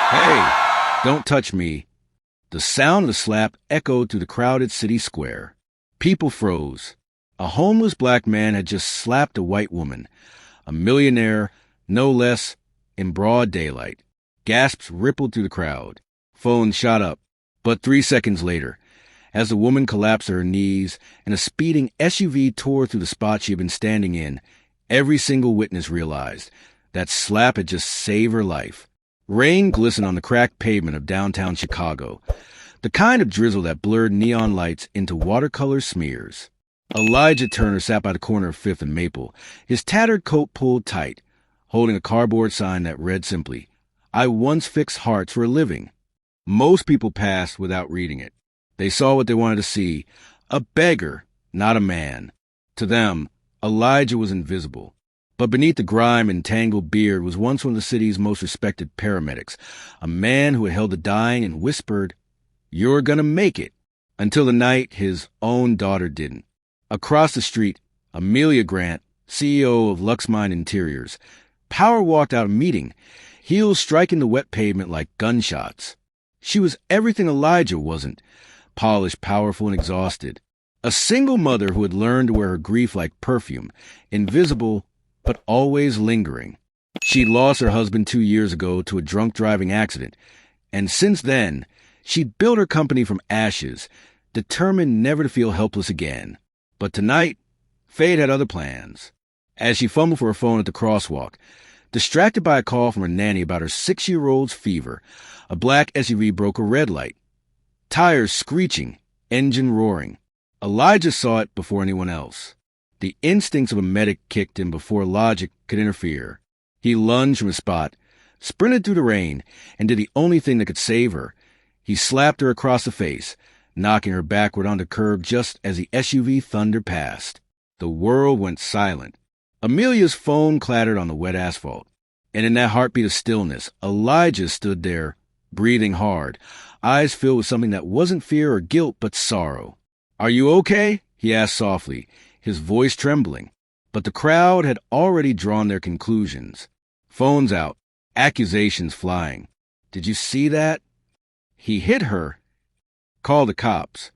Hey, don't touch me. The sound of the slap echoed through the crowded city square. People froze. A homeless black man had just slapped a white woman, a millionaire, no less, in broad daylight. Gasps rippled through the crowd. Phones shot up. But 3 seconds later, as the woman collapsed to her knees and a speeding SUV tore through the spot she had been standing in, every single witness realized that slap had just saved her life. Rain glistened on the cracked pavement of downtown Chicago, the kind of drizzle that blurred neon lights into watercolor smears. Elijah Turner sat by the corner of Fifth and Maple, his tattered coat pulled tight, holding a cardboard sign that read simply, "I once fixed hearts for a living." Most people passed without reading it. They saw what they wanted to see, a beggar, not a man. To them, Elijah was invisible. But beneath the grime and tangled beard was once one of the city's most respected paramedics, a man who had held the dying and whispered, "You're gonna make it," until the night his own daughter didn't. Across the street, Amelia Grant, CEO of Luxmine Interiors, power walked out of a meeting, heels striking the wet pavement like gunshots. She was everything Elijah wasn't, polished, powerful, and exhausted. A single mother who had learned to wear her grief like perfume, invisible, but always lingering. She'd lost her husband 2 years ago to a drunk driving accident, and since then, she'd built her company from ashes, determined never to feel helpless again. But tonight, fate had other plans. As she fumbled for her phone at the crosswalk, distracted by a call from her nanny about her 6-year-old's fever, a black SUV broke a red light. Tires screeching, engine roaring. Elijah saw it before anyone else. The instincts of a medic kicked in before logic could interfere. He lunged from his spot, sprinted through the rain, and did the only thing that could save her. He slapped her across the face, knocking her backward onto the curb just as the SUV thundered past. The world went silent. Amelia's phone clattered on the wet asphalt. And in that heartbeat of stillness, Elijah stood there, breathing hard, eyes filled with something that wasn't fear or guilt but sorrow. "Are you okay?" he asked softly, his voice trembling. But the crowd had already drawn their conclusions. Phones out, accusations flying. "Did you see that? He hit her. Call the cops."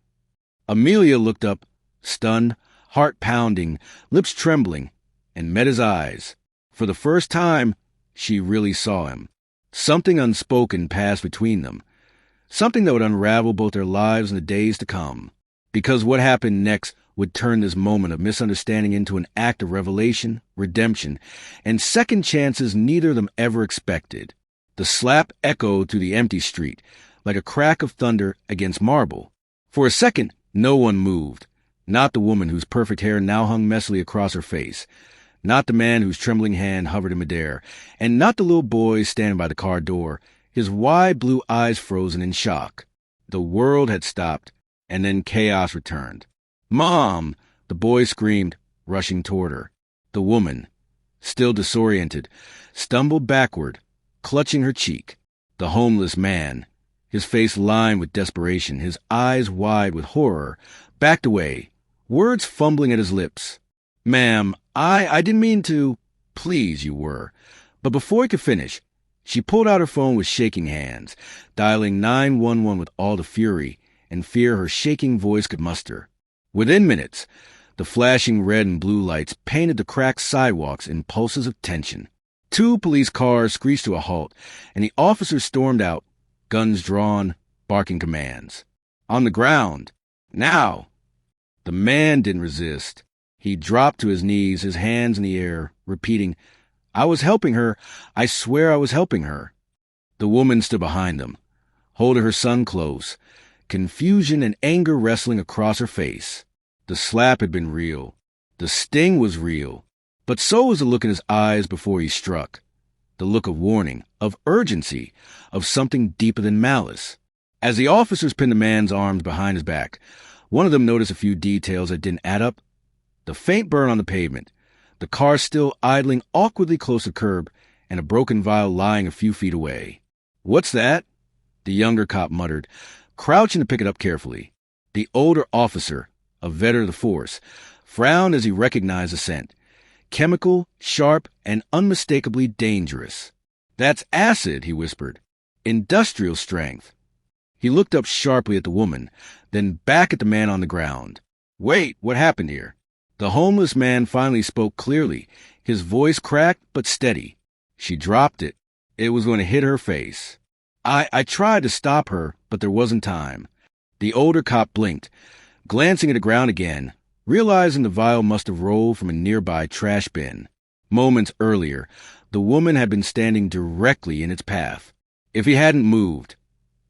Amelia looked up, stunned, heart pounding, lips trembling, and met his eyes. For the first time, she really saw him. Something unspoken passed between them, something that would unravel both their lives in the days to come. Because what happened next would turn this moment of misunderstanding into an act of revelation, redemption, and second chances neither of them ever expected. The slap echoed through the empty street, like a crack of thunder against marble. For a second, no one moved. Not the woman whose perfect hair now hung messily across her face, not the man whose trembling hand hovered in midair, and not the little boy standing by the car door, his wide blue eyes frozen in shock. The world had stopped, and then chaos returned. "Mom!" the boy screamed, rushing toward her. The woman, still disoriented, stumbled backward, clutching her cheek. The homeless man, his face lined with desperation, his eyes wide with horror, backed away, words fumbling at his lips. "Ma'am, I didn't mean to—" "Please, you were." But before he could finish, she pulled out her phone with shaking hands, dialing 911 with all the fury and fear her shaking voice could muster. Within minutes, the flashing red and blue lights painted the cracked sidewalks in pulses of tension. 2 police cars screeched to a halt, and the officers stormed out, guns drawn, barking commands. On the ground. "Now!" The man didn't resist. He dropped to his knees, his hands in the air, repeating, "I was helping her. I swear I was helping her." The woman stood behind them, holding her son close, confusion and anger wrestling across her face. The slap had been real. The sting was real. But so was the look in his eyes before he struck. The look of warning, of urgency, of something deeper than malice. As the officers pinned the man's arms behind his back, one of them noticed a few details that didn't add up. The faint burn on the pavement, the car still idling awkwardly close to the curb, and a broken vial lying a few feet away. "What's that?" the younger cop muttered, crouching to pick it up carefully. The older officer, a veteran of the force, frowned as he recognized the scent. Chemical, sharp, and unmistakably dangerous. "That's acid," he whispered. Industrial strength. He looked up sharply at the woman, then back at the man on the ground. Wait, what happened here? The homeless man finally spoke clearly, his voice cracked but steady. She dropped it. It was when it hit her face. I tried to stop her, but there wasn't time. The older cop blinked, glancing at the ground again, realizing the vial must have rolled from a nearby trash bin. Moments earlier, the woman had been standing directly in its path. If he hadn't moved,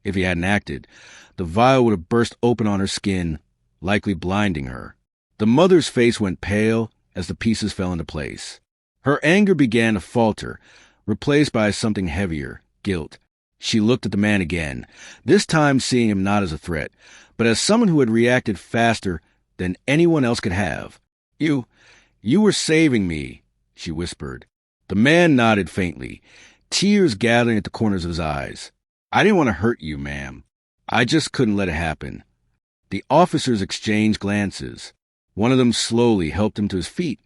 if he hadn't acted, the vial would have burst open on her skin, likely blinding her. The mother's face went pale as the pieces fell into place. Her anger began to falter, replaced by something heavier, guilt. She looked at the man again, this time seeing him not as a threat, but as someone who had reacted faster than anyone else could have. You were saving me, she whispered. The man nodded faintly, tears gathering at the corners of his eyes. I didn't want to hurt you, ma'am. I just couldn't let it happen. The officers exchanged glances. One of them slowly helped him to his feet,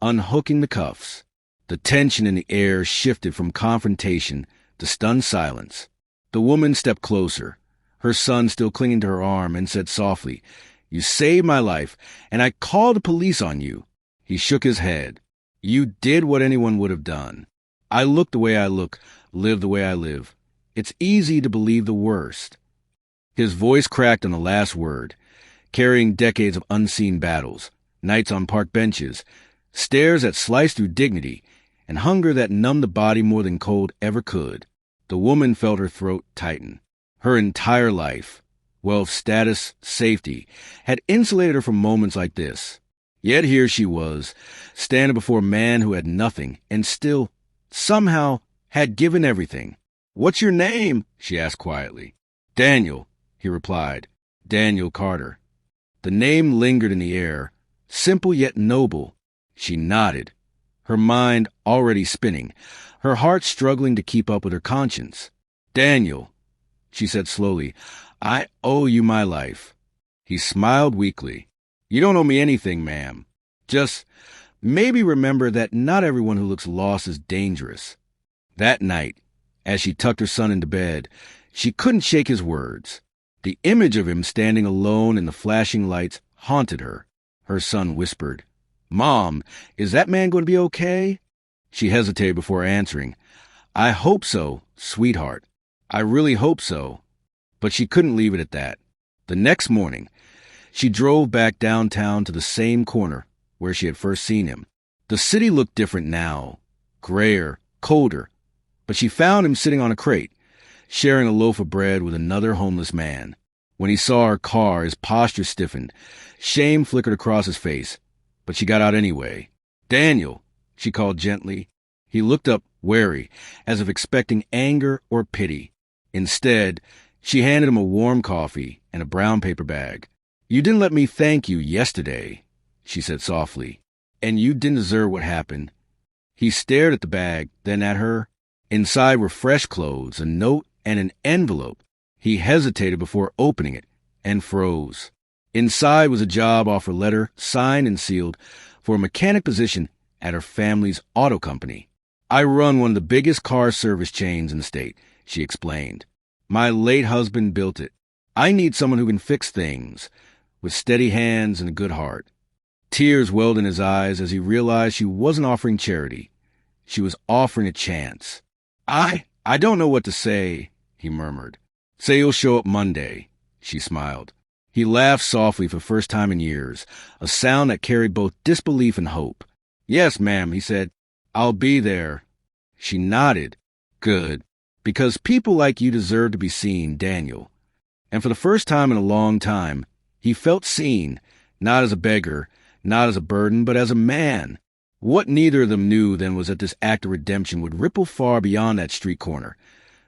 unhooking the cuffs. The tension in the air shifted from confrontation to stunned silence. The woman stepped closer, her son still clinging to her arm, and said softly, "You saved my life, and I called the police on you." He shook his head. "You did what anyone would have done. I look the way I look, live the way I live. It's easy to believe the worst." His voice cracked on the last word, carrying decades of unseen battles, nights on park benches, stares that sliced through dignity, and hunger that numbed the body more than cold ever could. The woman felt her throat tighten. Her entire life, wealth, status, safety, had insulated her from moments like this. Yet here she was, standing before a man who had nothing and still, somehow, had given everything. "What's your name?" she asked quietly. "Daniel," he replied. "Daniel Carter." The name lingered in the air, simple yet noble. She nodded, her mind already spinning, her heart struggling to keep up with her conscience. "Daniel," she said slowly, "I owe you my life." He smiled weakly. "You don't owe me anything, ma'am. Just maybe remember that not everyone who looks lost is dangerous." That night, as she tucked her son into bed, she couldn't shake his words. The image of him standing alone in the flashing lights haunted her. Her son whispered, "Mom, is that man going to be okay?" She hesitated before answering. "I hope so, sweetheart. I really hope so." But she couldn't leave it at that. The next morning, she drove back downtown to the same corner where she had first seen him. The city looked different now, grayer, colder, but she found him sitting on a crate, sharing a loaf of bread with another homeless man. When he saw her car, his posture stiffened. Shame flickered across his face, but she got out anyway. "Daniel," she called gently. He looked up, wary, as if expecting anger or pity. Instead, she handed him a warm coffee and a brown paper bag. "You didn't let me thank you yesterday," she said softly, "and you didn't deserve what happened." He stared at the bag, then at her. Inside were fresh clothes, a note, and an envelope. He hesitated before opening it and froze. Inside was a job offer letter, signed and sealed, for a mechanic position at her family's auto company. "I run one of the biggest car service chains in the state," she explained. "My late husband built it. I need someone who can fix things, with steady hands and a good heart." Tears welled in his eyes as he realized she wasn't offering charity. She was offering a chance. I don't know what to say," he murmured. "Say you'll show up Monday," she smiled. He laughed softly for the first time in years, a sound that carried both disbelief and hope. "Yes, ma'am," he said. "I'll be there." She nodded. "Good. Because people like you deserve to be seen, Daniel." And for the first time in a long time, he felt seen, not as a beggar, not as a burden, but as a man. What neither of them knew then was that this act of redemption would ripple far beyond that street corner.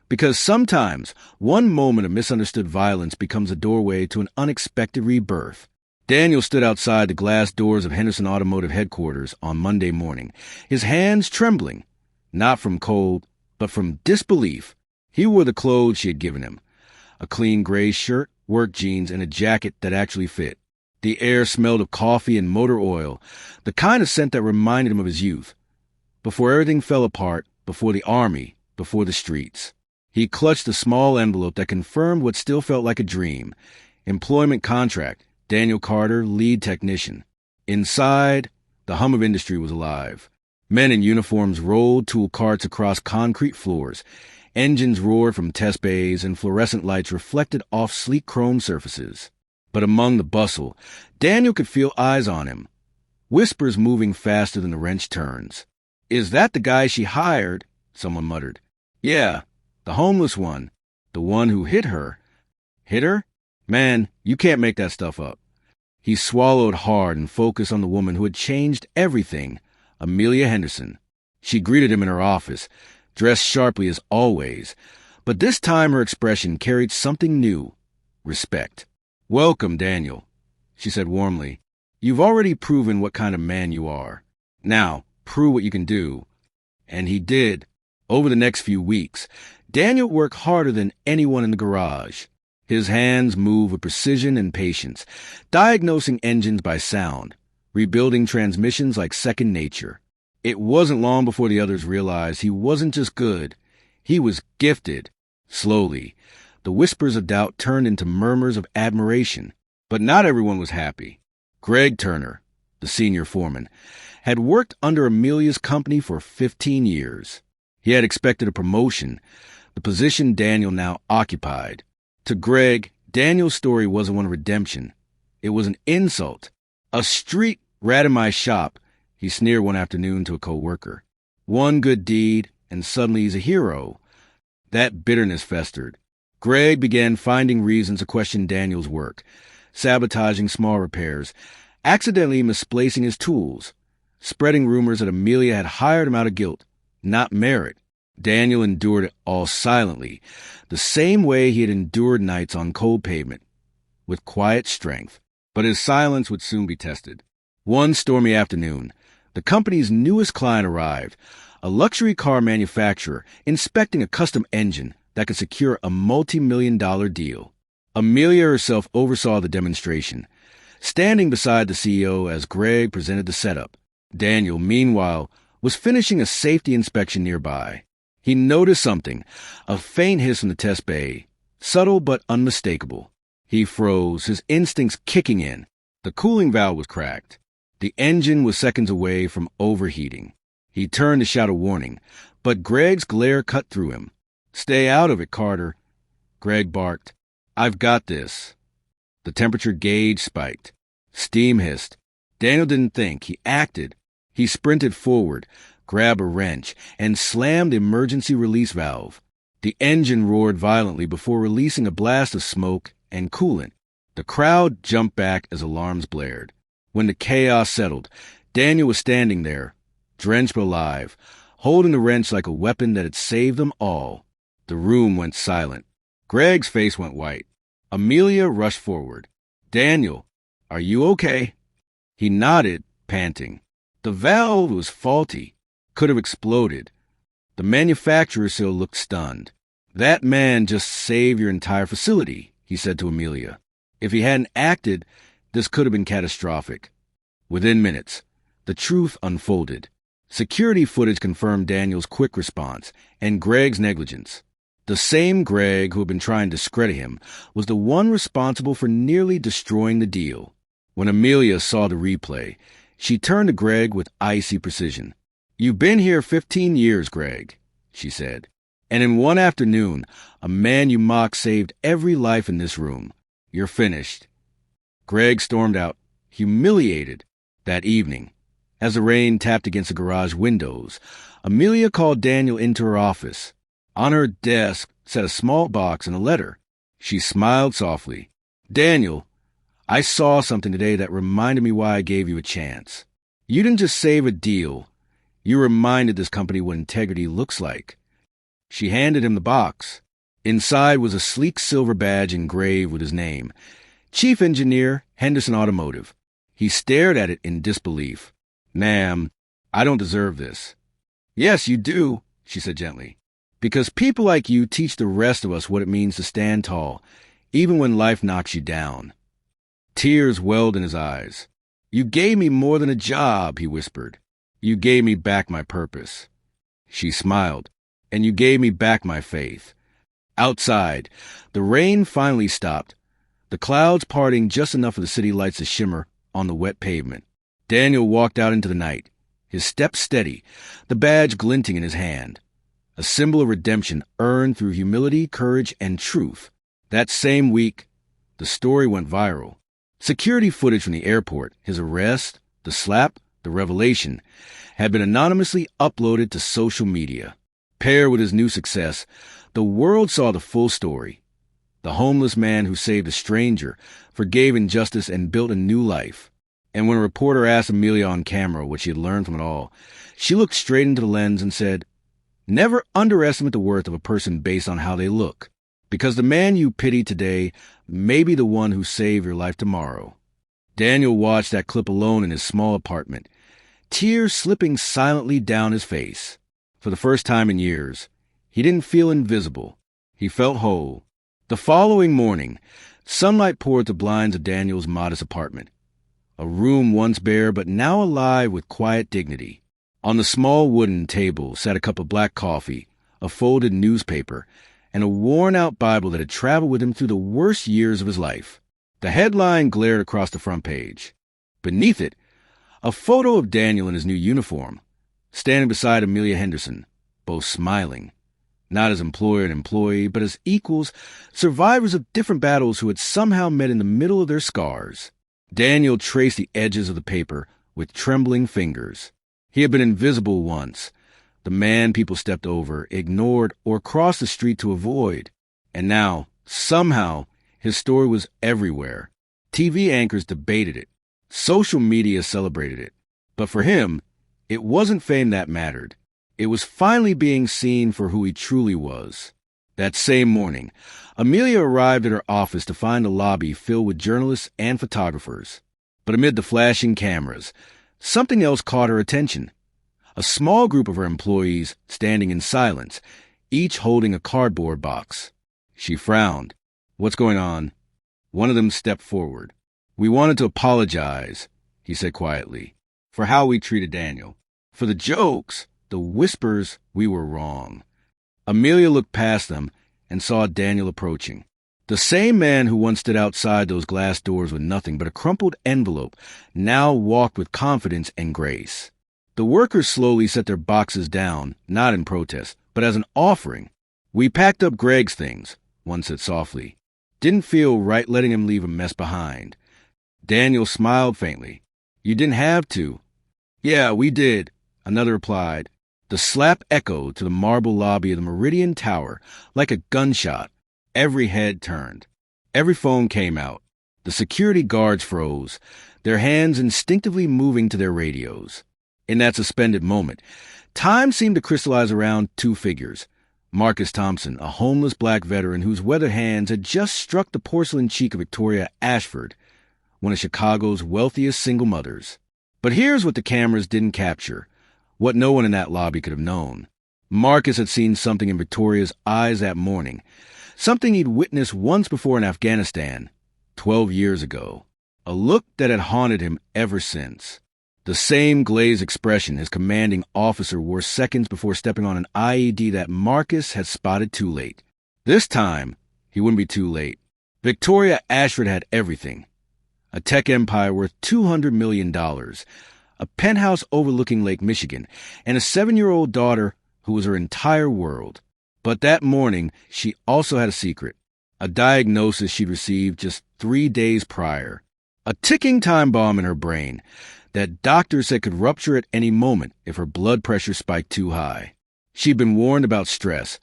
Because sometimes one moment of misunderstood violence becomes a doorway to an unexpected rebirth. Daniel stood outside the glass doors of Henderson Automotive headquarters on Monday morning, his hands trembling, not from cold, but from disbelief. He wore the clothes she had given him, a clean gray shirt, work jeans, and a jacket that actually fit. The air smelled of coffee and motor oil, the kind of scent that reminded him of his youth. Before everything fell apart, before the army, before the streets. He clutched a small envelope that confirmed what still felt like a dream. Employment contract, Daniel Carter, lead technician. Inside, the hum of industry was alive. Men in uniforms rolled tool carts across concrete floors. Engines roared from test bays, and fluorescent lights reflected off sleek chrome surfaces. But among the bustle, Daniel could feel eyes on him, whispers moving faster than the wrench turns. "Is that the guy she hired?" someone muttered. "Yeah, the homeless one. The one who hit her." "Hit her? Man, you can't make that stuff up." He swallowed hard and focused on the woman who had changed everything, Amelia Henderson. She greeted him in her office, dressed sharply as always, but this time her expression carried something new: respect. "Welcome, Daniel," she said warmly. "You've already proven what kind of man you are. Now, prove what you can do." And he did. Over the next few weeks, Daniel worked harder than anyone in the garage. His hands moved with precision and patience, diagnosing engines by sound, rebuilding transmissions like second nature. It wasn't long before the others realized he wasn't just good, he was gifted. Slowly, the whispers of doubt turned into murmurs of admiration. But not everyone was happy. Greg Turner, the senior foreman, had worked under Amelia's company for 15 years. He had expected a promotion, the position Daniel now occupied. To Greg, Daniel's story wasn't one of redemption. It was an insult. "A street rat in my shop," he sneered one afternoon to a co-worker. "One good deed, and suddenly he's a hero." That bitterness festered. Greg began finding reasons to question Daniel's work, sabotaging small repairs, accidentally misplacing his tools, spreading rumors that Amelia had hired him out of guilt, not merit. Daniel endured it all silently, the same way he had endured nights on cold pavement, with quiet strength. But his silence would soon be tested. One stormy afternoon, the company's newest client arrived, a luxury car manufacturer inspecting a custom engine that could secure a multi-million-dollar deal. Amelia herself oversaw the demonstration, standing beside the CEO as Greg presented the setup. Daniel, meanwhile, was finishing a safety inspection nearby. He noticed something, a faint hiss from the test bay, subtle but unmistakable. He froze, his instincts kicking in. The cooling valve was cracked. The engine was seconds away from overheating. He turned to shout a warning, but Greg's glare cut through him. "Stay out of it, Carter," Greg barked. "I've got this." The temperature gauge spiked. Steam hissed. Daniel didn't think. He acted. He sprinted forward, grabbed a wrench, and slammed the emergency release valve. The engine roared violently before releasing a blast of smoke and coolant. The crowd jumped back as alarms blared. When the chaos settled, Daniel was standing there, drenched but alive, holding the wrench like a weapon that had saved them all. The room went silent. Greg's face went white. Amelia rushed forward. "Daniel, are you okay?" He nodded, panting. The valve was faulty. Could have exploded. The manufacturer still looked stunned. "That man just saved your entire facility," he said to Amelia. "If he hadn't acted, this could have been catastrophic." Within minutes, the truth unfolded. Security footage confirmed Daniel's quick response and Greg's negligence. The same Greg who had been trying to discredit him was the one responsible for nearly destroying the deal. When Amelia saw the replay, she turned to Greg with icy precision. "You've been here 15 years, Greg," she said. "And in one afternoon, a man you mocked saved every life in this room. You're finished." Greg stormed out, humiliated. That evening, as the rain tapped against the garage windows, Amelia called Daniel into her office. On her desk sat a small box and a letter. She smiled softly. "Daniel, I saw something today that reminded me why I gave you a chance. You didn't just save a deal. You reminded this company what integrity looks like." She handed him the box. Inside was a sleek silver badge engraved with his name, Chief Engineer, Henderson Automotive. He stared at it in disbelief. "Ma'am, I don't deserve this." "Yes, you do," she said gently. "Because people like you teach the rest of us what it means to stand tall, even when life knocks you down." Tears welled in his eyes. "You gave me more than a job," he whispered. "You gave me back my purpose." She smiled. "And you gave me back my faith." Outside, the rain finally stopped, the clouds parting just enough for the city lights to shimmer on the wet pavement. Daniel walked out into the night, his step steady, the badge glinting in his hand. A symbol of redemption earned through humility, courage, and truth. That same week, the story went viral. Security footage from the airport, his arrest, the slap, the revelation, had been anonymously uploaded to social media. Paired with his new success, the world saw the full story. The homeless man who saved a stranger, forgave injustice, and built a new life. And when a reporter asked Amelia on camera what she had learned from it all, she looked straight into the lens and said, "Never underestimate the worth of a person based on how they look, because the man you pity today may be the one who saved your life tomorrow." Daniel watched that clip alone in his small apartment, tears slipping silently down his face. For the first time in years, he didn't feel invisible. He felt whole. The following morning, sunlight poured the blinds of Daniel's modest apartment, a room once bare but now alive with quiet dignity. On the small wooden table sat a cup of black coffee, a folded newspaper, and a worn-out Bible that had traveled with him through the worst years of his life. The headline glared across the front page. Beneath it, a photo of Daniel in his new uniform, standing beside Amelia Henderson, both smiling. Not as employer and employee, but as equals, survivors of different battles who had somehow met in the middle of their scars. Daniel traced the edges of the paper with trembling fingers. He had been invisible once, the man people stepped over, ignored, or crossed the street to avoid. And now, somehow, his story was everywhere. TV anchors debated it. Social media celebrated it. But for him, it wasn't fame that mattered. It was finally being seen for who he truly was. That same morning, Amelia arrived at her office to find the lobby filled with journalists and photographers. But amid the flashing cameras, something else caught her attention. A small group of her employees standing in silence, each holding a cardboard box. She frowned. "What's going on?" One of them stepped forward. "We wanted to apologize," he said quietly, "for how we treated Daniel. For the jokes, the whispers, we were wrong." Amelia looked past them and saw Daniel approaching. The same man who once stood outside those glass doors with nothing but a crumpled envelope now walked with confidence and grace. The workers slowly set their boxes down, not in protest, but as an offering. "We packed up Greg's things," one said softly. "Didn't feel right letting him leave a mess behind." Daniel smiled faintly. "You didn't have to." "Yeah, we did," another replied. The slap echoed to the marble lobby of the Meridian Tower like a gunshot. Every head turned. Every phone came out. The security guards froze, their hands instinctively moving to their radios. In that suspended moment, time seemed to crystallize around two figures. Marcus Thompson, a homeless black veteran whose weathered hands had just struck the porcelain cheek of Victoria Ashford, one of Chicago's wealthiest single mothers. But here's what the cameras didn't capture, what no one in that lobby could have known. Marcus had seen something in Victoria's eyes that morning, something he'd witnessed once before in Afghanistan, 12 years ago, a look that had haunted him ever since. The same glazed expression his commanding officer wore seconds before stepping on an IED that Marcus had spotted too late. This time, he wouldn't be too late. Victoria Ashford had everything. A tech empire worth $200 million, a penthouse overlooking Lake Michigan, and a 7-year-old daughter who was her entire world. But that morning, she also had a secret, a diagnosis she'd received just 3 days prior. A ticking time bomb in her brain that doctors said could rupture at any moment if her blood pressure spiked too high. She'd been warned about stress,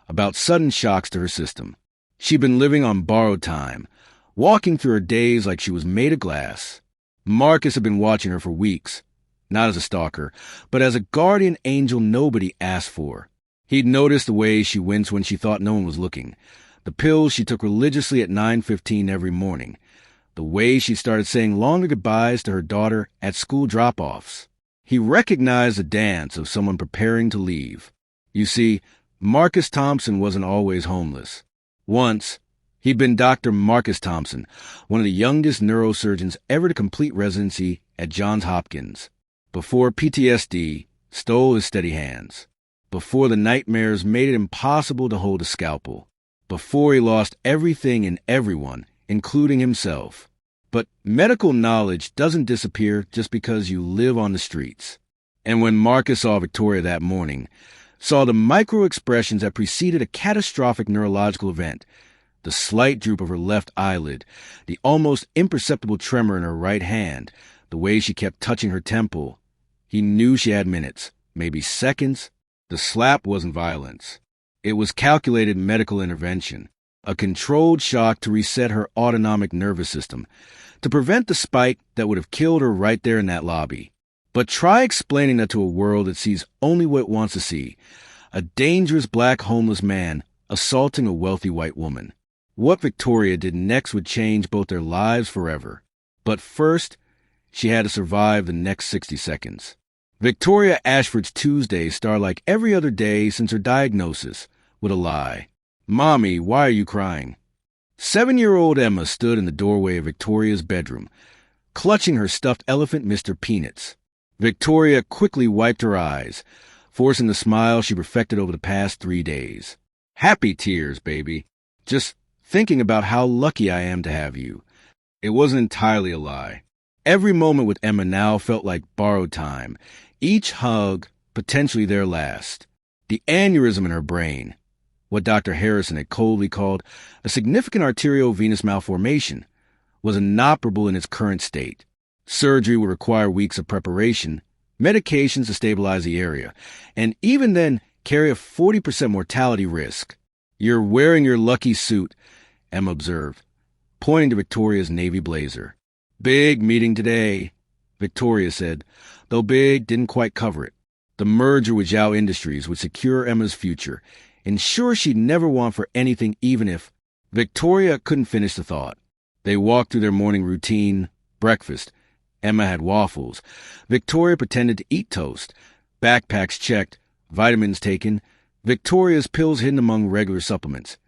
about sudden shocks to her system. She'd been living on borrowed time, walking through her days like she was made of glass. Marcus had been watching her for weeks, not as a stalker, but as a guardian angel nobody asked for. He'd noticed the way she winced when she thought no one was looking, the pills she took religiously at 9:15 every morning, the way she started saying longer goodbyes to her daughter at school drop-offs. He recognized the dance of someone preparing to leave. You see, Marcus Thompson wasn't always homeless. Once, he'd been Dr. Marcus Thompson, one of the youngest neurosurgeons ever to complete residency at Johns Hopkins, before PTSD stole his steady hands, before the nightmares made it impossible to hold a scalpel, before he lost everything and everyone, including himself. But medical knowledge doesn't disappear just because you live on the streets. And when Marcus saw Victoria that morning, saw the micro-expressions that preceded a catastrophic neurological event, the slight droop of her left eyelid, the almost imperceptible tremor in her right hand, the way she kept touching her temple, he knew she had minutes, maybe seconds. The slap wasn't violence. It was calculated medical intervention, a controlled shock to reset her autonomic nervous system, to prevent the spike that would have killed her right there in that lobby. But try explaining that to a world that sees only what it wants to see: a dangerous black homeless man assaulting a wealthy white woman. What Victoria did next would change both their lives forever. But first, she had to survive the next 60 seconds. Victoria Ashford's Tuesdays start like every other day since her diagnosis, with a lie. "Mommy, why are you crying?" 7-year-old Emma stood in the doorway of Victoria's bedroom, clutching her stuffed elephant, Mr. Peanuts. Victoria quickly wiped her eyes, forcing the smile she perfected over the past 3 days. "Happy tears, baby. Just thinking about how lucky I am to have you." It wasn't entirely a lie. Every moment with Emma now felt like borrowed time, each hug potentially their last. The aneurysm in her brain, what Dr. Harrison had coldly called a significant arteriovenous malformation, was inoperable in its current state. Surgery would require weeks of preparation, medications to stabilize the area, and even then carry a 40% mortality risk. "You're wearing your lucky suit," Emma observed, pointing to Victoria's navy blazer. "Big meeting today," Victoria said, though big didn't quite cover it. The merger with Zhao Industries would secure Emma's future, ensure she'd never want for anything, even if... Victoria couldn't finish the thought. They walked through their morning routine, breakfast. Emma had waffles. Victoria pretended to eat toast. Backpacks checked, vitamins taken, Victoria's pills hidden among regular supplements,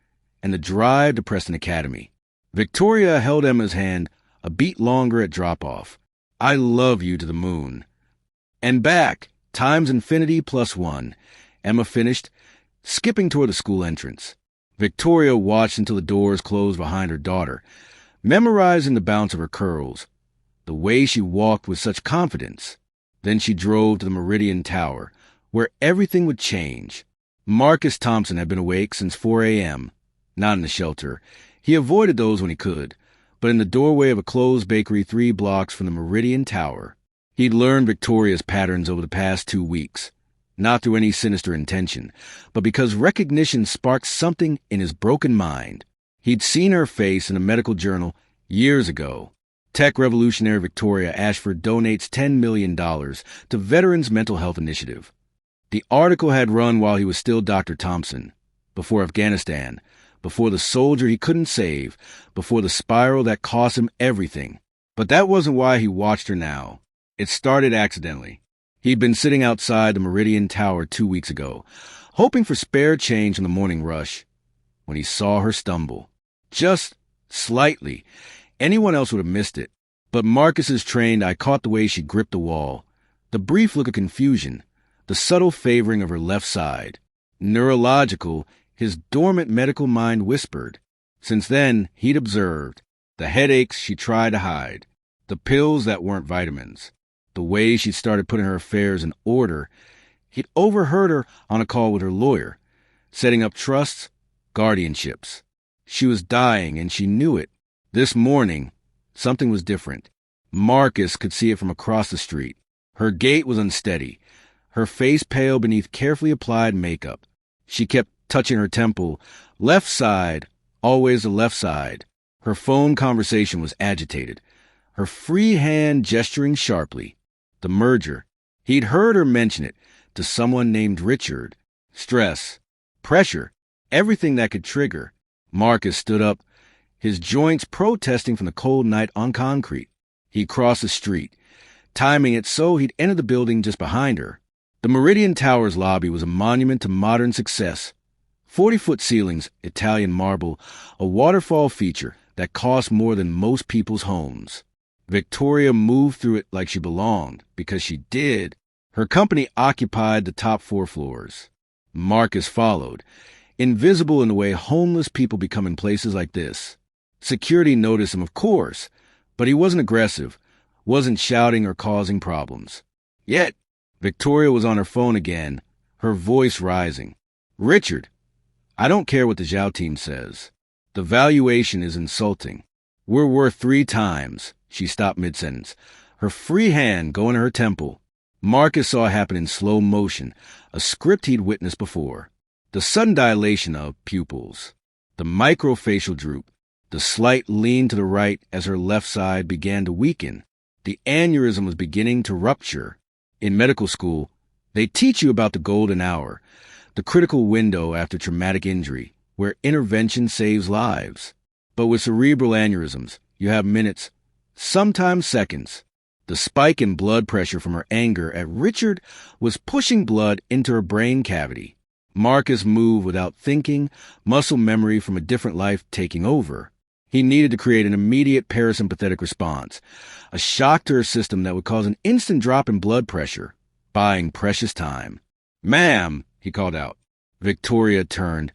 and the drive to Preston Academy. Victoria held Emma's hand a beat longer at drop-off. "I love you to the moon." "And back, times infinity plus 1, Emma finished, skipping toward the school entrance. Victoria watched until the doors closed behind her daughter, memorizing the bounce of her curls, the way she walked with such confidence. Then she drove to the Meridian Tower, where everything would change. Marcus Thompson had been awake since 4 a.m., not in the shelter. He avoided those when he could, but in the doorway of a closed bakery 3 blocks from the Meridian Tower. He'd learned Victoria's patterns over the past 2 weeks, not through any sinister intention, but because recognition sparked something in his broken mind. He'd seen her face in a medical journal years ago. Tech revolutionary Victoria Ashford donates $10 million to Veterans Mental Health Initiative. The article had run while he was still Dr. Thompson, before Afghanistan, before the soldier he couldn't save, before the spiral that cost him everything. But that wasn't why he watched her now. It started accidentally. He'd been sitting outside the Meridian Tower 2 weeks ago, hoping for spare change in the morning rush, when he saw her stumble. Just slightly. Anyone else would have missed it. But Marcus's trained eye caught the way she gripped the wall, the brief look of confusion, the subtle favoring of her left side. Neurological, his dormant medical mind whispered. Since then, he'd observed the headaches she tried to hide, the pills that weren't vitamins, the way she started putting her affairs in order. He'd overheard her on a call with her lawyer, setting up trusts, guardianships. She was dying, and she knew it. This morning, something was different. Marcus could see it from across the street. Her gait was unsteady, her face pale beneath carefully applied makeup. She kept touching her temple, left side, always the left side. Her phone conversation was agitated, her free hand gesturing sharply. The merger. He'd heard her mention it to someone named Richard. Stress, pressure, everything that could trigger. Marcus stood up, his joints protesting from the cold night on concrete. He crossed the street, timing it so he'd enter the building just behind her. The Meridian Tower's lobby was a monument to modern success. 40-foot ceilings, Italian marble, a waterfall feature that cost more than most people's homes. Victoria moved through it like she belonged, because she did. Her company occupied the top 4 floors. Marcus followed, invisible in the way homeless people become in places like this. Security noticed him, of course, but he wasn't aggressive, wasn't shouting or causing problems. Yet, Victoria was on her phone again, her voice rising. "Richard, I don't care what the Zhao team says. The valuation is insulting. We're worth 3 times." She stopped mid-sentence, her free hand going to her temple. Marcus saw it happen in slow motion, a script he'd witnessed before. The sudden dilation of pupils, the microfacial droop, the slight lean to the right as her left side began to weaken. The aneurysm was beginning to rupture. In medical school, they teach you about the golden hour, the critical window after traumatic injury, where intervention saves lives. But with cerebral aneurysms, you have minutes, sometimes seconds. The spike in blood pressure from her anger at Richard was pushing blood into her brain cavity. Marcus moved without thinking, muscle memory from a different life taking over. He needed to create an immediate parasympathetic response, a shock to her system that would cause an instant drop in blood pressure, buying precious time. "Ma'am," he called out. Victoria turned,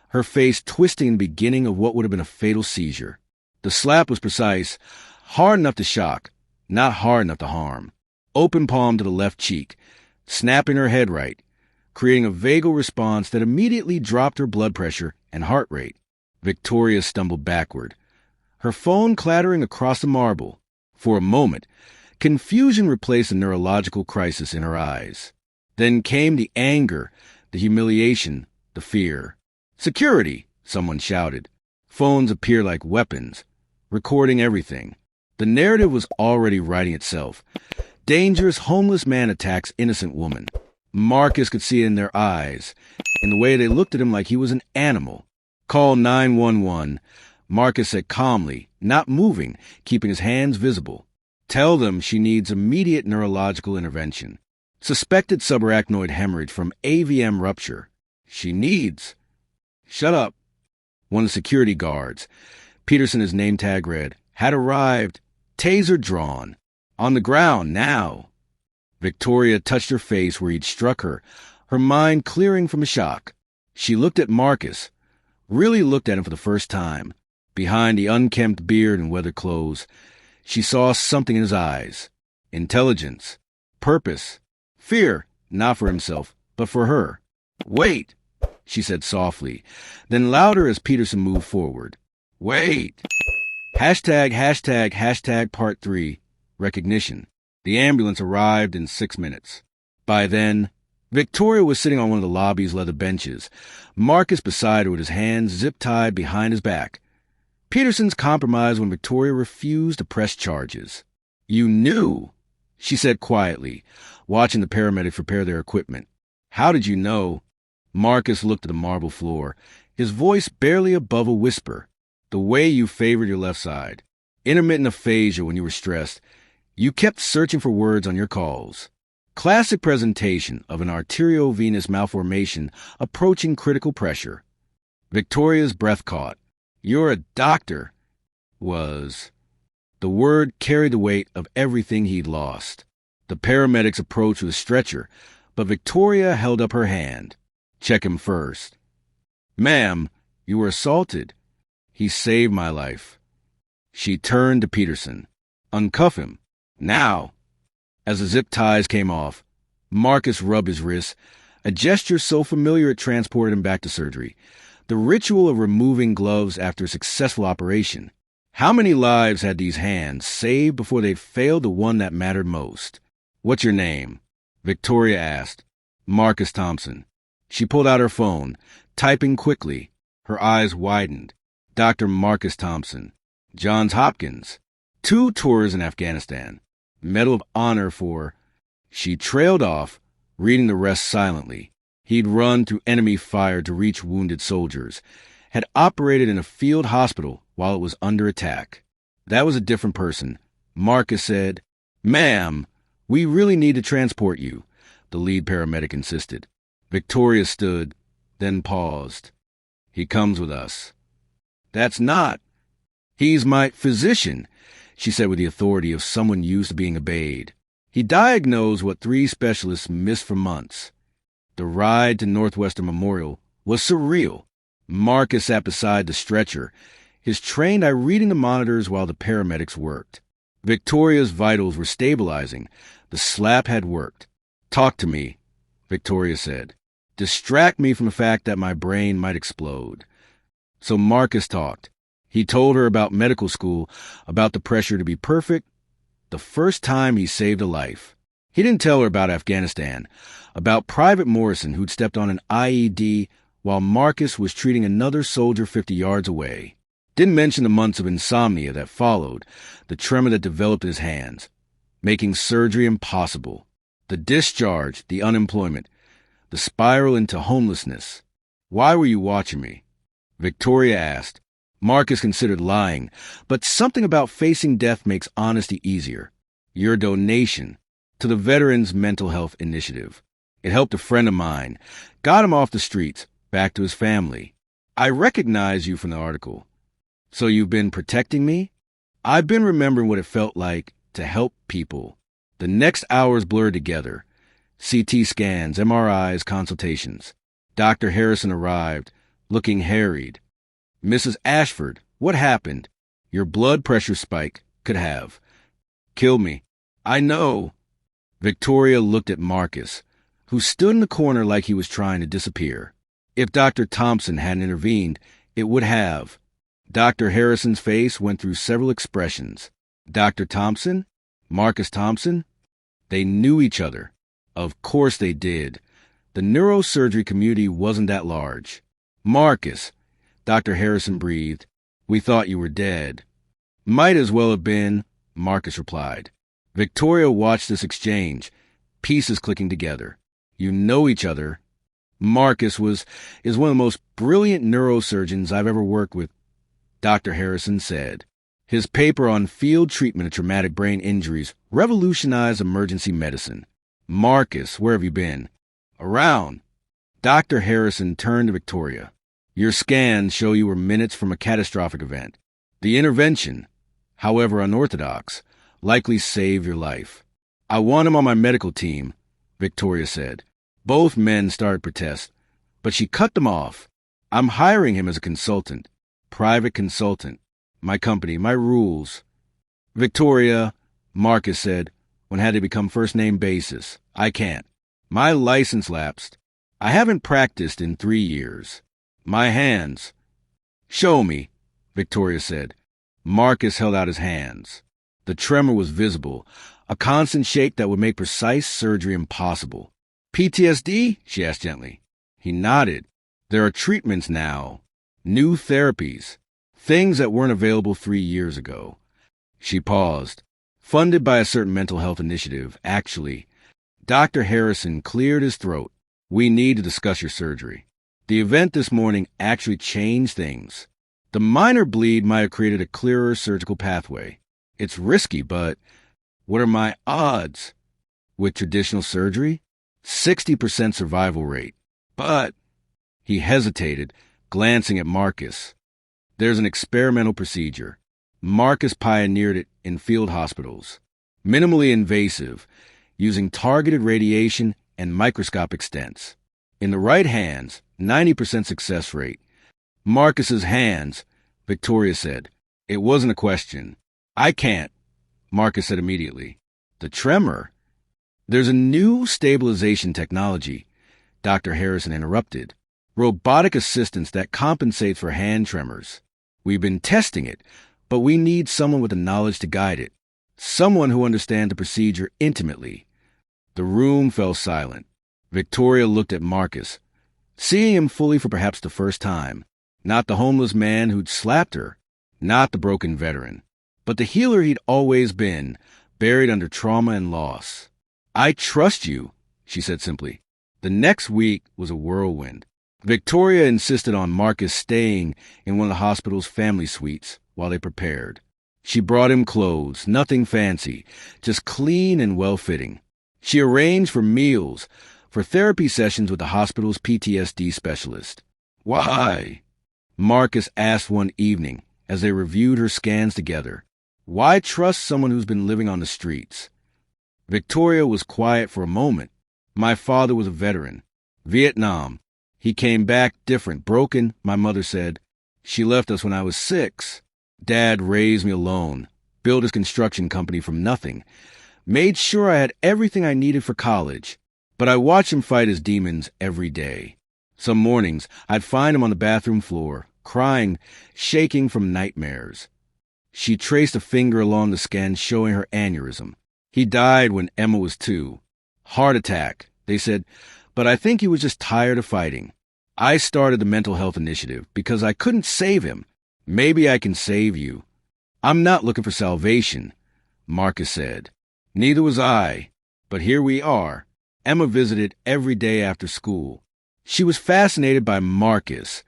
her face twisting in the beginning of what would have been a fatal seizure. The slap was precise, hard enough to shock, not hard enough to harm. Open palm to the left cheek, snapping her head right, creating a vagal response that immediately dropped her blood pressure and heart rate. Victoria stumbled backward, her phone clattering across the marble. For a moment, confusion replaced the neurological crisis in her eyes. Then came the anger, the humiliation, the fear. "Security!" someone shouted. Phones appeared like weapons, recording everything. The narrative was already writing itself. Dangerous homeless man attacks innocent woman. Marcus could see it in their eyes, in the way they looked at him like he was an animal. "Call 911, Marcus said calmly, not moving, keeping his hands visible. "Tell them she needs immediate neurological intervention. Suspected subarachnoid hemorrhage from AVM rupture. She needs—" "Shut up." One of the security guards, Peterson, his name tag read, had arrived, taser drawn. "On the ground, now." Victoria touched her face where he'd struck her, her mind clearing from the shock. She looked at Marcus, really looked at him for the first time. Behind the unkempt beard and weathered clothes, she saw something in his eyes. Intelligence, purpose, fear, not for himself, but for her. "Wait," she said softly, then louder as Peterson moved forward. "Wait." Hashtag part 3, recognition. The ambulance arrived in 6 minutes. By then, Victoria was sitting on one of the lobby's leather benches, Marcus beside her with his hands zip-tied behind his back. Peterson's compromised when Victoria refused to press charges. "You knew," she said quietly, watching the paramedics prepare their equipment. "How did you know?" Marcus looked at the marble floor, his voice barely above a whisper. "The way you favored your left side. Intermittent aphasia when you were stressed. You kept searching for words on your calls. Classic presentation of an arteriovenous malformation approaching critical pressure." Victoria's breath caught. "You're a doctor." Was. The word carried the weight of everything he'd lost. The paramedics approached with a stretcher, but Victoria held up her hand. "Check him first." "Ma'am, you were assaulted." "He saved my life." She turned to Peterson. "Uncuff him. Now." As the zip ties came off, Marcus rubbed his wrists, a gesture so familiar it transported him back to surgery. The ritual of removing gloves after a successful operation. How many lives had these hands saved before they'd failed the one that mattered most? "What's your name?" Victoria asked. "Marcus Thompson." She pulled out her phone, typing quickly. Her eyes widened. "Dr. Marcus Thompson. Johns Hopkins. 2 tours in Afghanistan. Medal of Honor for—" She trailed off, reading the rest silently. He'd run through enemy fire to reach wounded soldiers, had operated in a field hospital while it was under attack. That was a different person. Marcus said, "Ma'am, we really need to transport you," the lead paramedic insisted. Victoria stood, then paused. "He comes with us." "That's not—" "He's my physician," she said with the authority of someone used to being obeyed. "He diagnosed what 3 specialists missed for months. The ride to Northwestern Memorial was surreal. Marcus sat beside the stretcher, his trained eye reading the monitors while the paramedics worked. Victoria's vitals were stabilizing. The slap had worked. "Talk to me," Victoria said. "Distract me from the fact that my brain might explode." So Marcus talked. He told her about medical school, about the pressure to be perfect, the first time he saved a life. He didn't tell her about Afghanistan, about Private Morrison who'd stepped on an IED while Marcus was treating another soldier 50 yards away. Didn't mention the months of insomnia that followed, the tremor that developed in his hands, making surgery impossible, the discharge, the unemployment, the spiral into homelessness. "Why were you watching me?" Victoria asked. Marcus considered lying, but something about facing death makes honesty easier. "Your donation to the Veterans Mental Health Initiative. It helped a friend of mine, got him off the streets, back to his family. I recognize you from the article. So you've been protecting me?" "I've been remembering what it felt like to help people." The next hours blurred together. CT scans, MRIs, consultations. Dr. Harrison arrived, looking harried. "Mrs. Ashford, what happened?" "Your blood pressure spike could have killed me." "I know." Victoria looked at Marcus, who stood in the corner like he was trying to disappear. If Dr. Thompson hadn't intervened, it would have. Dr. Harrison's face went through several expressions. Dr. Thompson? Marcus Thompson? They knew each other. Of course they did. The neurosurgery community wasn't that large. "Marcus," Dr. Harrison breathed, "we thought you were dead." "Might as well have been," Marcus replied. Victoria watched this exchange, pieces clicking together. "You know each other." Marcus is one of the most brilliant neurosurgeons I've ever worked with," Dr. Harrison said. "His paper on field treatment of traumatic brain injuries revolutionized emergency medicine." "Marcus, where have you been?" "Around." Dr. Harrison turned to Victoria. "Your scans show you were minutes from a catastrophic event. The intervention, however unorthodox, likely saved your life." "I want him on my medical team," Victoria said. Both men started protests, but she cut them off. "I'm hiring him as a consultant, private consultant. My company, my rules." "Victoria," Marcus said, when it had to become first-name basis, "I can't. My license lapsed. I haven't practiced in 3 years. My hands." "Show me," Victoria said. Marcus held out his hands. The tremor was visible, a constant shake that would make precise surgery impossible. "PTSD?" she asked gently. He nodded. "There are treatments now, new therapies, things that weren't available 3 years ago." She paused. "Funded by a certain mental health initiative, actually." Dr. Harrison cleared his throat. "We need to discuss your surgery. The event this morning actually changed things. The minor bleed might have created a clearer surgical pathway. It's risky, but what are my odds? With traditional surgery, 60% survival rate. But," he hesitated, glancing at Marcus. "There's an experimental procedure. Marcus pioneered it in field hospitals. Minimally invasive, using targeted radiation and microscopic stents. In the right hands, 90% success rate." "Marcus's hands," Victoria said. It wasn't a question. "I can't," Marcus said immediately. "The tremor." "There's a new stabilization technology," Dr. Harrison interrupted. "Robotic assistance that compensates for hand tremors. We've been testing it, but we need someone with the knowledge to guide it. Someone who understands the procedure intimately." The room fell silent. Victoria looked at Marcus, seeing him fully for perhaps the first time. Not the homeless man who'd slapped her, not the broken veteran, but the healer he'd always been, buried under trauma and loss. "I trust you," she said simply. The next week was a whirlwind. Victoria insisted on Marcus staying in one of the hospital's family suites while they prepared. She brought him clothes, nothing fancy, just clean and well-fitting. She arranged for meals, for therapy sessions with the hospital's PTSD specialist. "Why?" Marcus asked one evening as they reviewed her scans together. "Why trust someone who's been living on the streets?" Victoria was quiet for a moment. "My father was a veteran. Vietnam. He came back different, broken, my mother said. She left us when I was 6. Dad raised me alone, built his construction company from nothing, made sure I had everything I needed for college. But I watched him fight his demons every day. Some mornings, I'd find him on the bathroom floor, crying, shaking from nightmares. She traced a finger along the scan showing her aneurysm. He died when Emma was 2. Heart attack, they said, but I think he was just tired of fighting. I started the mental health initiative because I couldn't save him. Maybe I can save you. I'm not looking for salvation, Marcus said. Neither was I. But here we are. Emma visited every day after school. She was fascinated by Marcus,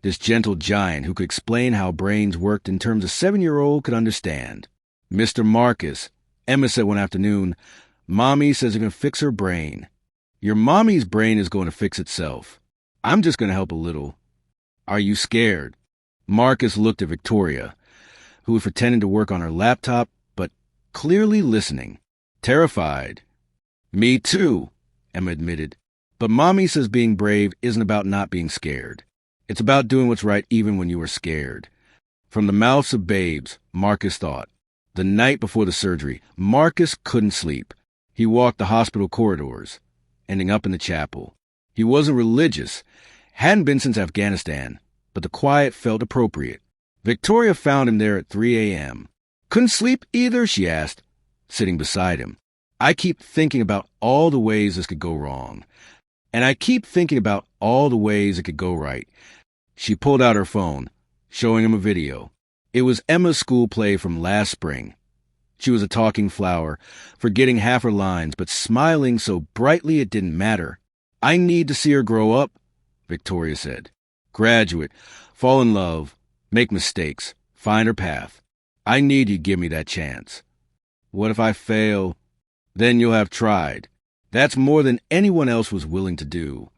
this gentle giant who could explain how brains worked in terms a 7-year-old could understand. Mr. Marcus, Emma said one afternoon, Mommy says you can fix her brain. Your mommy's brain is going to fix itself. I'm just going to help a little. Are you scared? Marcus looked at Victoria, who was pretending to work on her laptop, but clearly listening. Terrified. Me too, Emma admitted. But Mommy says being brave isn't about not being scared. It's about doing what's right even when you are scared. From the mouths of babes, Marcus thought. The night before the surgery, Marcus couldn't sleep. He walked the hospital corridors, ending up in the chapel. He wasn't religious, hadn't been since Afghanistan, but the quiet felt appropriate. Victoria found him there at 3 a.m. Couldn't sleep either, she asked, sitting beside him. I keep thinking about all the ways this could go wrong. And I keep thinking about all the ways it could go right. She pulled out her phone, showing him a video. It was Emma's school play from last spring. She was a talking flower, forgetting half her lines, but smiling so brightly it didn't matter. I need to see her grow up, Victoria said. Graduate, fall in love, make mistakes, find her path. I need you to give me that chance. What if I fail? Then you'll have tried. That's more than anyone else was willing to do.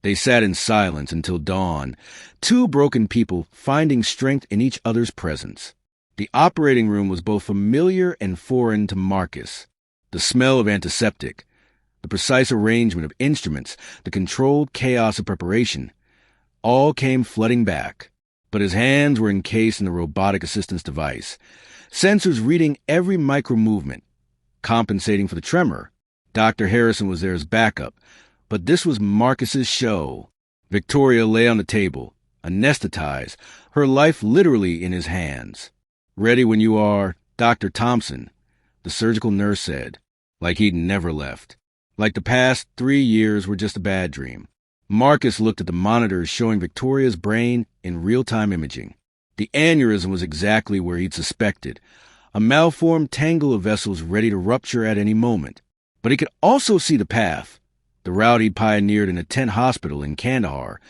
They sat in silence until dawn, 2 broken people finding strength in each other's presence. The operating room was both familiar and foreign to Marcus. The smell of antiseptic, the precise arrangement of instruments, the controlled chaos of preparation, all came flooding back. But his hands were encased in the robotic assistance device, sensors reading every micro-movement, compensating for the tremor. Dr. Harrison was there as backup, but this was Marcus's show. Victoria lay on the table, anesthetized, her life literally in his hands. Ready when you are, Dr. Thompson, the surgical nurse said, like he'd never left. Like the past 3 years were just a bad dream. Marcus looked at the monitors showing Victoria's brain in real-time imaging. The aneurysm was exactly where he'd suspected, a malformed tangle of vessels ready to rupture at any moment. But he could also see the path, the route he'd pioneered in a tent hospital in Kandahar,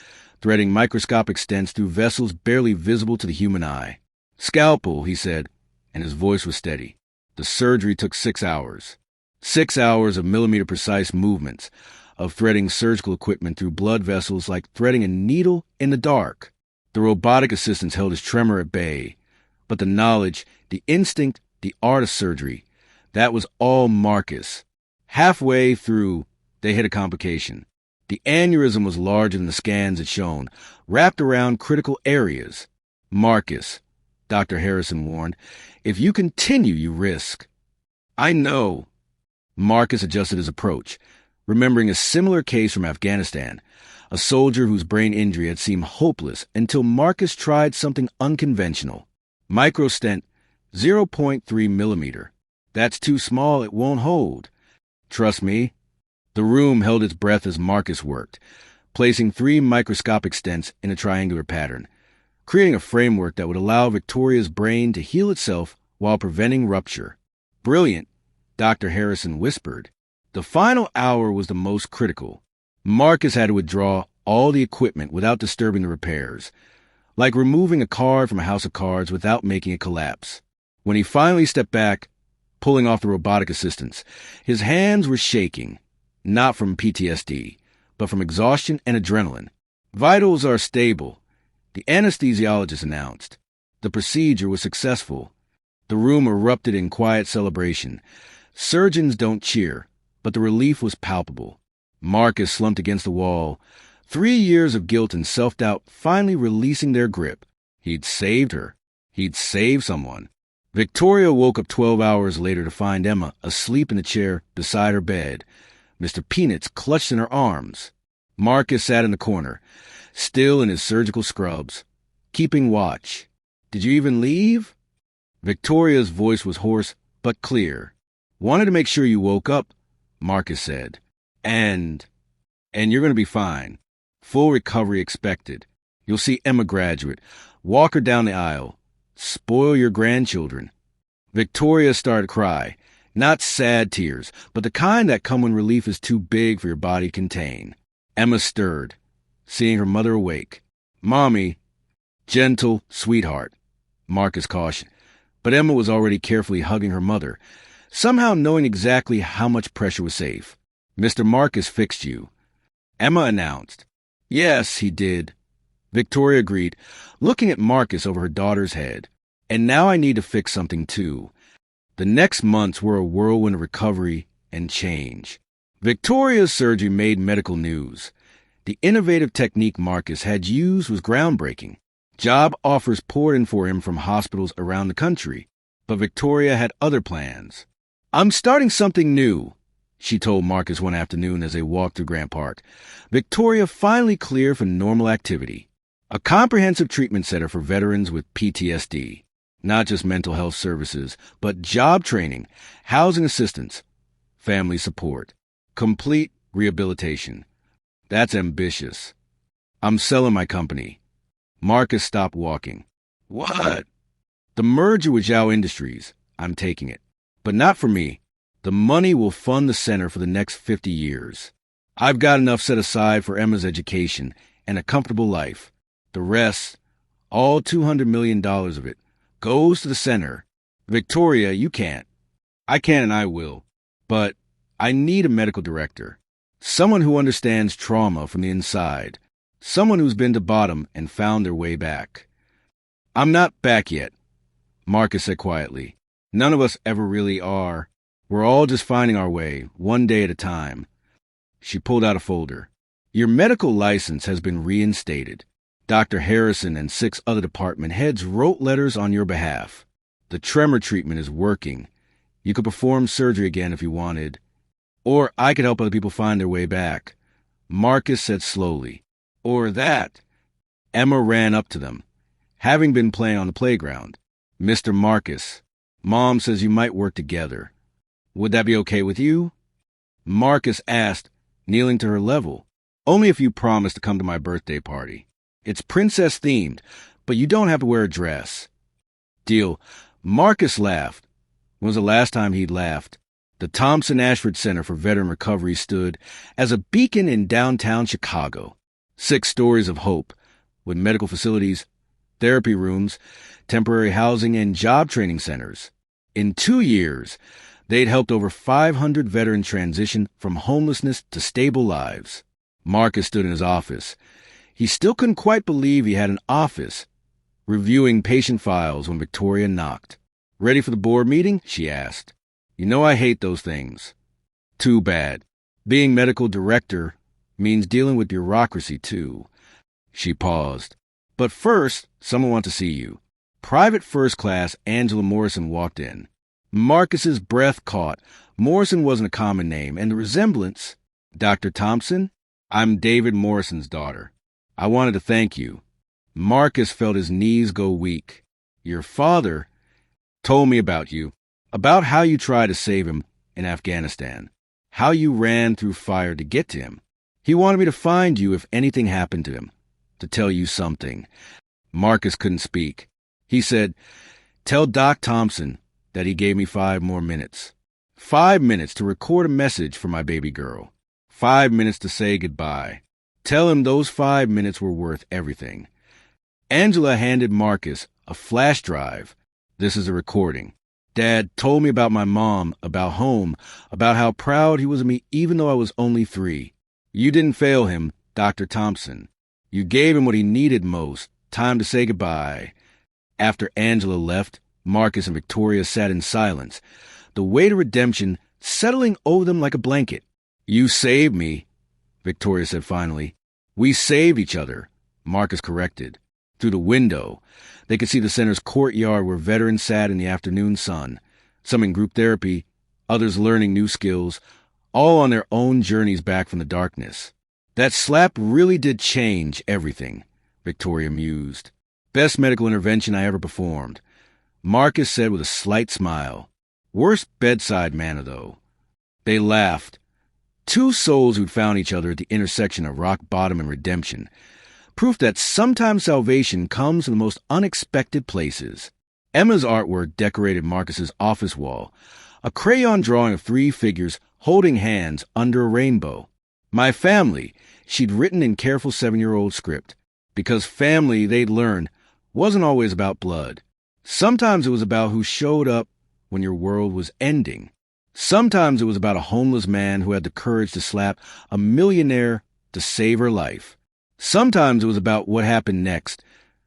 threading microscopic stents through vessels barely visible to the human eye. Scalpel, he said, and his voice was steady. The surgery took 6 hours. 6 hours of millimeter-precise movements, of threading surgical equipment through blood vessels like threading a needle in the dark. The robotic assistants held his tremor at bay, but the knowledge, the instinct, the art of surgery, that was all Marcus. Halfway through, they hit a complication. The aneurysm was larger than the scans had shown, wrapped around critical areas. Marcus, Dr. Harrison warned, if you continue, you risk. I know. Marcus adjusted his approach, remembering a similar case from Afghanistan, a soldier whose brain injury had seemed hopeless until Marcus tried something unconventional. Microstent, 0.3 millimeter. That's too small, it won't hold. Trust me. The room held its breath as Marcus worked, placing 3 microscopic stents in a triangular pattern, creating a framework that would allow Victoria's brain to heal itself while preventing rupture. Brilliant, Dr. Harrison whispered. The final hour was the most critical. Marcus had to withdraw all the equipment without disturbing the repairs, like removing a card from a house of cards without making it collapse. When he finally stepped back, pulling off the robotic assistants, his hands were shaking, not from PTSD, but from exhaustion and adrenaline. Vitals are stable, the anesthesiologist announced. The procedure was successful. The room erupted in quiet celebration. Surgeons don't cheer, but the relief was palpable. Marcus slumped against the wall, 3 years of guilt and self-doubt finally releasing their grip. He'd saved her. He'd saved someone. Victoria woke up 12 hours later to find Emma asleep in the chair beside her bed, Mr. Peanuts clutched in her arms. Marcus sat in the corner, still in his surgical scrubs, keeping watch. "Did you even leave?" Victoria's voice was hoarse but clear. "Wanted to make sure you woke up," Marcus said. And you're going to be fine. Full recovery expected. You'll see Emma graduate. Walk her down the aisle. Spoil your grandchildren." Victoria started to cry. Not sad tears, but the kind that come when relief is too big for your body to contain. Emma stirred, seeing her mother awake. "Mommy." "Gentle, sweetheart," Marcus cautioned. But Emma was already carefully hugging her mother, somehow knowing exactly how much pressure was safe. "Mr. Marcus fixed you," Emma announced. "Yes, he did," Victoria agreed, looking at Marcus over her daughter's head. "And now I need to fix something too." The next months were a whirlwind of recovery and change. Victoria's surgery made medical news. The innovative technique Marcus had used was groundbreaking. Job offers poured in for him from hospitals around the country. But Victoria had other plans. "I'm starting something new," she told Marcus one afternoon as they walked through Grant Park. Victoria finally cleared for normal activity. A comprehensive treatment center for veterans with PTSD. Not just mental health services, but job training, housing assistance, family support, complete rehabilitation. That's ambitious. "I'm selling my company." Marcus stopped walking. "What?" "The merger with Zhao Industries. I'm taking it. But not for me. The money will fund the center for the next 50 years. I've got enough set aside for Emma's education and a comfortable life. The rest, all $200 million of it, goes to the center. Victoria, you can't. I can and I will. But I need a medical director. Someone who understands trauma from the inside. Someone who's been to bottom and found their way back." "I'm not back yet," Marcus said quietly. "None of us ever really are. We're all just finding our way, one day at a time." She pulled out a folder. "Your medical license has been reinstated. Dr. Harrison and 6 other department heads wrote letters on your behalf. The tremor treatment is working. You could perform surgery again if you wanted. Or I could help other people find their way back." Marcus said slowly. "Or that." Emma ran up to them, having been playing on the playground. "Mr. Marcus, Mom says you might work together. Would that be okay with you?" Marcus asked, kneeling to her level. "Only if you promise to come to my birthday party. It's princess-themed, but you don't have to wear a dress." "Deal." Marcus laughed. When was the last time he'd laughed? The Thompson Ashford Center for Veteran Recovery stood as a beacon in downtown Chicago. 6 stories of hope, with medical facilities, therapy rooms, temporary housing, and job training centers. In 2 years, they'd helped over 500 veterans transition from homelessness to stable lives. Marcus stood in his office. He still couldn't quite believe he had an office, reviewing patient files when Victoria knocked. "Ready for the board meeting?" she asked. "You know I hate those things." "Too bad. Being medical director means dealing with bureaucracy, too." She paused. "But first, someone wants to see you." Private First Class Angela Morrison walked in. Marcus's breath caught. Morrison wasn't a common name, and the resemblance... "Dr. Thompson, I'm David Morrison's daughter. I wanted to thank you." Marcus felt his knees go weak. "Your father told me about you, about how you tried to save him in Afghanistan, how you ran through fire to get to him. He wanted me to find you if anything happened to him, to tell you something." Marcus couldn't speak. He said, "Tell Doc Thompson that he gave me 5 more minutes. 5 minutes to record a message for my baby girl. 5 minutes to say goodbye. Tell him those 5 minutes were worth everything." Angela handed Marcus a flash drive. "This is a recording. Dad told me about my mom, about home, about how proud he was of me even though I was only 3. You didn't fail him, Dr. Thompson. You gave him what he needed most, time to say goodbye." After Angela left, Marcus and Victoria sat in silence, the weight of redemption settling over them like a blanket. "You saved me," Victoria said finally. We saved each other, Marcus corrected. Through the window, they could see the center's courtyard where veterans sat in the afternoon sun, some in group therapy, others learning new skills, all on their own journeys back from the darkness. That slap really did change everything, Victoria mused. Best medical intervention I ever performed, Marcus said with a slight smile. Worst bedside manner, though. They laughed. Two souls who'd found each other at the intersection of rock bottom and redemption. Proof that sometimes salvation comes from the most unexpected places. Emma's artwork decorated Marcus's office wall, a crayon drawing of three figures holding hands under a rainbow. My family, she'd written in careful 7-year-old script, because family, they'd learned, wasn't always about blood. Sometimes it was about who showed up when your world was ending. Sometimes it was about a homeless man who had the courage to slap a millionaire to save her life. Sometimes it was about what happened next,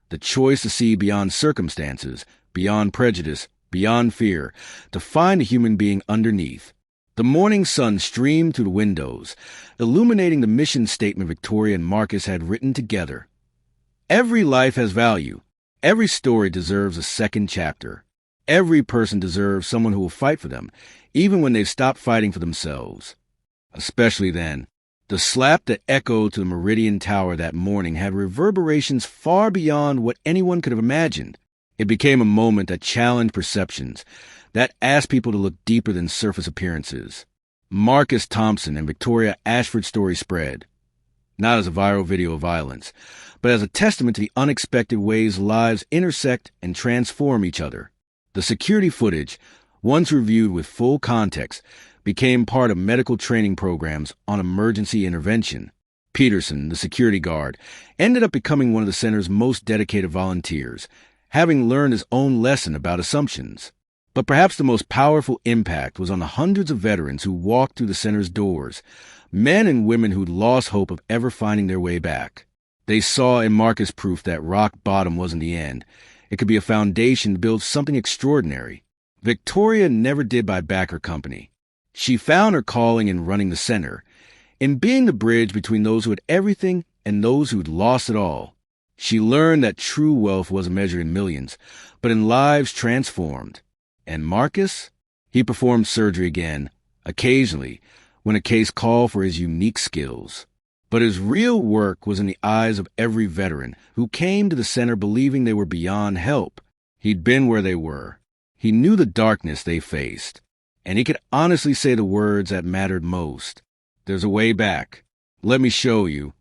the choice to see beyond circumstances, beyond prejudice, beyond fear, to find a human being underneath. The morning sun streamed through the windows, illuminating the mission statement Victoria and Marcus had written together. Every life has value. Every story deserves a second chapter. Every person deserves someone who will fight for them, even when they've stopped fighting for themselves. Especially then. The slap that echoed to the Meridian Tower that morning had reverberations far beyond what anyone could have imagined. It became a moment that challenged perceptions, that asked people to look deeper than surface appearances. Marcus Thompson and Victoria Ashford's story spread, not as a viral video of violence, but as a testament to the unexpected ways lives intersect and transform each other. The security footage, once reviewed with full context, became part of medical training programs on emergency intervention. Peterson, the security guard, ended up becoming one of the center's most dedicated volunteers, having learned his own lesson about assumptions. But perhaps the most powerful impact was on the hundreds of veterans who walked through the center's doors, men and women who'd lost hope of ever finding their way back. They saw in Marcus proof that rock bottom wasn't the end. It could be a foundation to build something extraordinary. Victoria never did buy back her company. She found her calling in running the center, in being the bridge between those who had everything and those who'd lost it all. She learned that true wealth wasn't measured in millions, but in lives transformed. And Marcus? He performed surgery again, occasionally, when a case called for his unique skills. But his real work was in the eyes of every veteran who came to the center believing they were beyond help. He'd been where they were. He knew the darkness they faced. And he could honestly say the words that mattered most. There's a way back. Let me show you.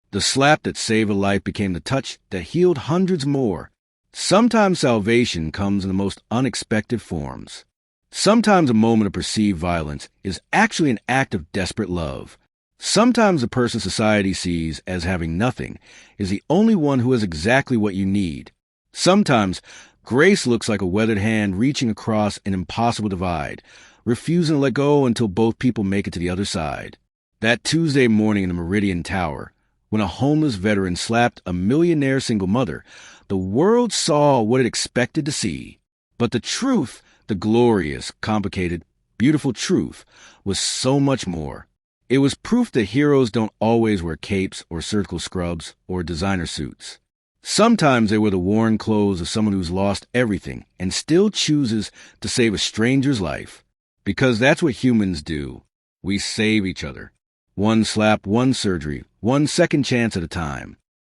The slap that saved a life became the touch that healed hundreds more. Sometimes salvation comes in the most unexpected forms. Sometimes a moment of perceived violence is actually an act of desperate love. Sometimes the person society sees as having nothing is the only one who has exactly what you need. Sometimes grace looks like a weathered hand reaching across an impossible divide, refusing to let go until both people make it to the other side. That Tuesday morning in the Meridian Tower, when a homeless veteran slapped a millionaire single mother, the world saw what it expected to see. But the truth, the glorious, complicated, beautiful truth, was so much more. It was proof that heroes don't always wear capes or surgical scrubs or designer suits. Sometimes they wear the worn clothes of someone who's lost everything and still chooses to save a stranger's life. Because that's what humans do. We save each other. One slap, one surgery, one second chance at a time.